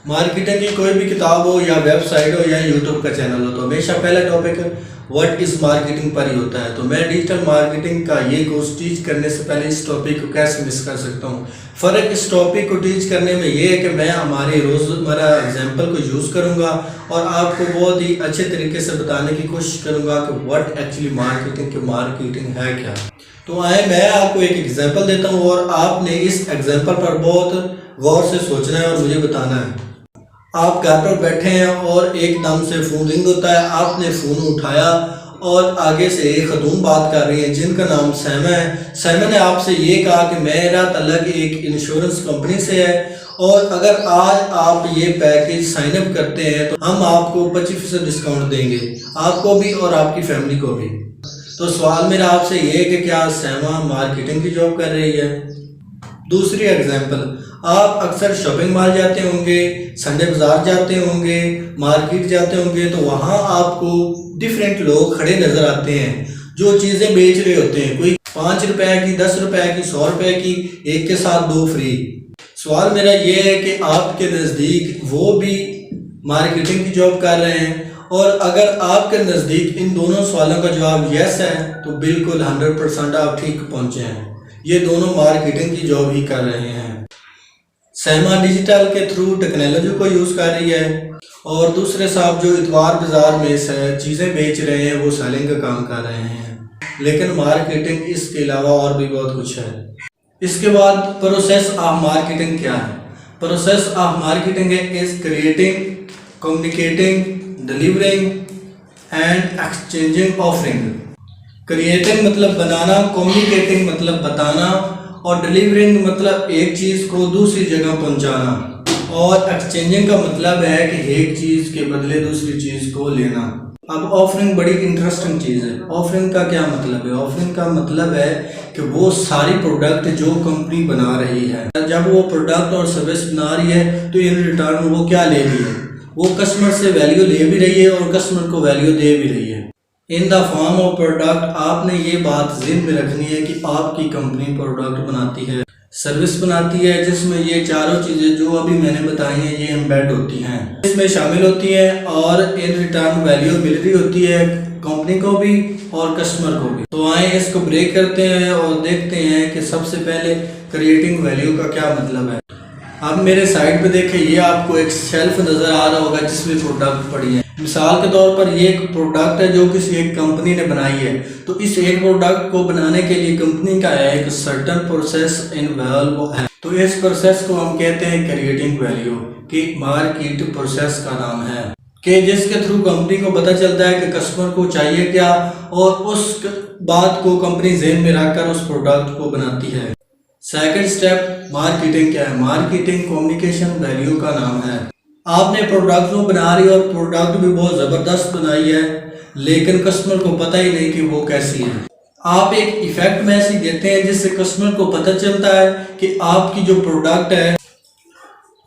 Marketing की कोई भी किताब हो या वेबसाइट हो या यूट्यूब का चैनल हो तो हमेशा पहला टॉपिक व्हाट इज़ मार्केटिंग पर ही होता है। तो मैं डिजिटल मार्केटिंग का ये कोर्स टीच करने से पहले इस टॉपिक को कैसे मिस कर सकता हूँ। फ़र्क इस टॉपिक को टीच करने में ये है कि मैं हमारे रोज़मर्रा एग्जाम्पल को यूज़ करूँगा और आपको बहुत ही अच्छे तरीके से बताने की कोशिश करूँगा कि व्हाट एक्चुअली मार्केटिंग है क्या। तो आए मैं आपको एक एग्जाम्पल देता हूँ और आपने इस एग्जाम्पल पर बहुत गौर से सोचना है और मुझे बताना है। आप घर पर बैठे हैं और एकदम से फ़ोन रिंग होता है, आपने फ़ोन उठाया और आगे से एक खतून बात कर रही है जिनका नाम सैमा है। सैमा ने आपसे ये कहा कि मेरा तल्लुक एक इंश्योरेंस कंपनी से है और अगर आज आप ये पैकेज साइन अप करते हैं तो हम आपको 25% डिस्काउंट देंगे, आपको भी और आपकी फैमिली को भी। तो सवाल मेरा आपसे ये है कि क्या सैमा मार्केटिंग की जॉब कर रही है? दूसरी एग्जाम्पल, आप अक्सर शॉपिंग मॉल जाते होंगे, संडे बाजार जाते होंगे, मार्केट जाते होंगे, तो वहाँ आपको डिफरेंट लोग खड़े नज़र आते हैं जो चीज़ें बेच रहे होते हैं। कोई 5 रुपए की, 10 रुपए की, 100 रुपए की, एक के साथ 2 फ्री। सवाल मेरा ये है कि आपके नज़दीक वो भी मार्केटिंग की जॉब कर रहे हैं? और अगर आपके नज़दीक इन दोनों सवालों का जवाब यस है तो बिल्कुल 100% आप ठीक पहुँचे हैं। ये दोनों मार्केटिंग की जॉब ही कर रहे हैं। सैमा डिजिटल के थ्रू टेक्नोलॉजी को यूज़ कर रही है और दूसरे साहब जो इतवार बाज़ार में से चीज़ें बेच रहे हैं वो सेलिंग का काम कर रहे हैं। लेकिन मार्केटिंग इसके अलावा और भी बहुत कुछ है। इसके बाद प्रोसेस ऑफ मार्केटिंग क्या है? Process of marketing is creating, communicating, delivering and exchanging offering. Creating मतलब बनाना, कम्युनिकेटिंग मतलब बताना और डिलीवरिंग मतलब एक चीज़ को दूसरी जगह पहुंचाना और एक्सचेंजिंग का मतलब है कि एक चीज़ के बदले दूसरी चीज़ को लेना। अब ऑफरिंग बड़ी इंटरेस्टिंग चीज़ है। ऑफरिंग का क्या मतलब है? ऑफरिंग का मतलब है कि वो सारी प्रोडक्ट जो कंपनी बना रही है, जब वो प्रोडक्ट और सर्विस बना रही है तो इन रिटर्न वो क्या ले रही है? वो कस्टमर से वैल्यू ले भी रही है और कस्टमर को वैल्यू दे भी रही है in the form of product. आपने ये बात ज़हन में रखनी है कि आपकी कंपनी प्रोडक्ट बनाती है, सर्विस बनाती है, जिसमें ये चारों चीज़ें जो अभी मैंने बताई हैं ये एम्बेड होती हैं, इसमें शामिल होती हैं और इन रिटर्न वैल्यू मिल रही होती है कंपनी को भी और कस्टमर को भी। तो आए इसको ब्रेक करते हैं और देखते हैं कि सबसे पहले क्रिएटिंग वैल्यू का क्या मतलब है। अब मेरे साइड पे देखें, ये आपको एक शेल्फ नज़र आ रहा होगा जिसमें प्रोडक्ट पड़ी है। मिसाल के तौर पर ये एक प्रोडक्ट है जो किसी एक कंपनी ने बनाई है। तो इस एक प्रोडक्ट को बनाने के लिए कंपनी का एक सर्टन प्रोसेस इन्वॉल्व है। तो इस प्रोसेस को हम कहते हैं क्रिएटिंग वैल्यू, कि मार्केट प्रोसेस का नाम है, कि जिसके थ्रू कंपनी को पता चलता है कि कस्टमर को चाहिए क्या और उस बात को कंपनी ज़हन में रखकर उस प्रोडक्ट को बनाती है। सेकंड स्टेप मार्केटिंग क्या है? मार्केटिंग कम्युनिकेशन वैल्यू का नाम है। आपने प्रोडक्ट को बना रही और प्रोडक्ट भी बहुत ज़बरदस्त बनाई है लेकिन कस्टमर को पता ही नहीं कि वो कैसी है। आप एक इफेक्ट मैसेज देते हैं जिससे कस्टमर को पता चलता है कि आपकी जो प्रोडक्ट है,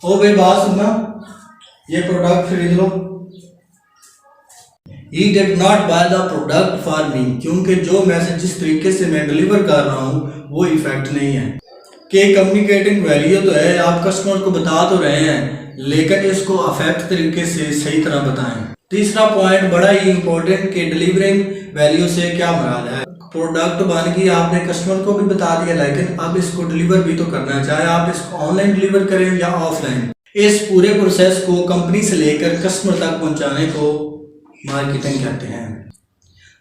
ओ भाई बात सुनना, ये प्रोडक्ट खरीद लो। He did not buy the product for me, क्योंकि जो मैसेज जिस तरीके से मैं डिलीवर कर रहा हूँ वो इफेक्ट नहीं है। कि कम्युनिकेटिंग वैल्यू तो है, आप कस्टमर को बता तो रहे हैं लेकिन इसको अफेक्ट तरीके से सही तरह बताएं। तीसरा पॉइंट बड़ा ही इंपॉर्टेंट कि डिलीवरिंग वैल्यू से क्या मुराद है। प्रोडक्ट बन गई, आपने कस्टमर को भी बता दिया लेकिन अब इसको डिलीवर भी तो करना है, चाहे आप इसको ऑनलाइन डिलीवर करें या ऑफलाइन। इस पूरे प्रोसेस को कंपनी से लेकर कस्टमर तक पहुंचाने को मार्केटिंग कहते हैं।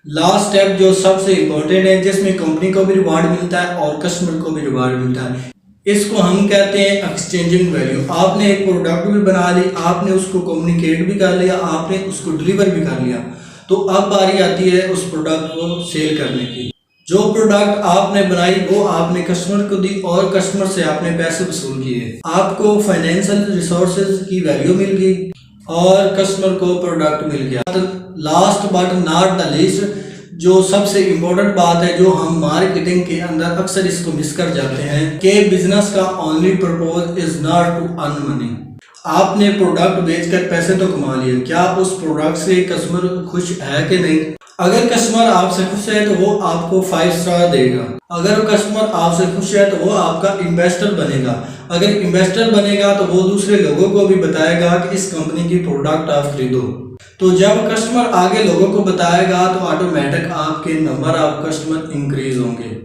लास्ट स्टेप जो सबसे इम्पोर्टेंट है, जिसमें कंपनी को भी रिवार्ड मिलता है और कस्टमर को भी रिवार्ड मिलता है, इसको हम कहते हैं एक्सचेंजिंग वैल्यू। आपने एक प्रोडक्ट भी बना ली, आपने उसको कम्युनिकेट भी कर लिया, आपने उसको डिलीवर भी कर लिया, तो अब बारी आती है उस प्रोडक्ट को सेल करने की। जो प्रोडक्ट आपने बनाई वो आपने कस्टमर को दी और कस्टमर से आपने पैसे वसूल किए, आपको फाइनेंशियल रिसोर्सेज की वैल्यू मिल गई और कस्टमर को प्रोडक्ट मिल गया। Last but not the least, जो सबसे इम्पोर्टेंट बात है जो हम मार्केटिंग के अंदर अक्सर इसको मिस कर जाते हैं, कि बिजनेस का only purpose is not to earn money. आपने प्रोडक्ट बेचकर पैसे तो कमा लिए, क्या उस प्रोडक्ट से कस्टमर खुश है कि नहीं? अगर कस्टमर आपसे खुश है तो वो आपको 5 स्टार देगा। अगर कस्टमर आपसे खुश है तो वो आपका इन्वेस्टर बनेगा। अगर इन्वेस्टर बनेगा तो वो दूसरे लोगों को भी बताएगा कि इस कंपनी की प्रोडक्ट आप खरीदो। तो जब कस्टमर आगे लोगों को बताएगा तो ऑटोमेटिक आपके नंबर ऑफ कस्टमर इंक्रीज होंगे।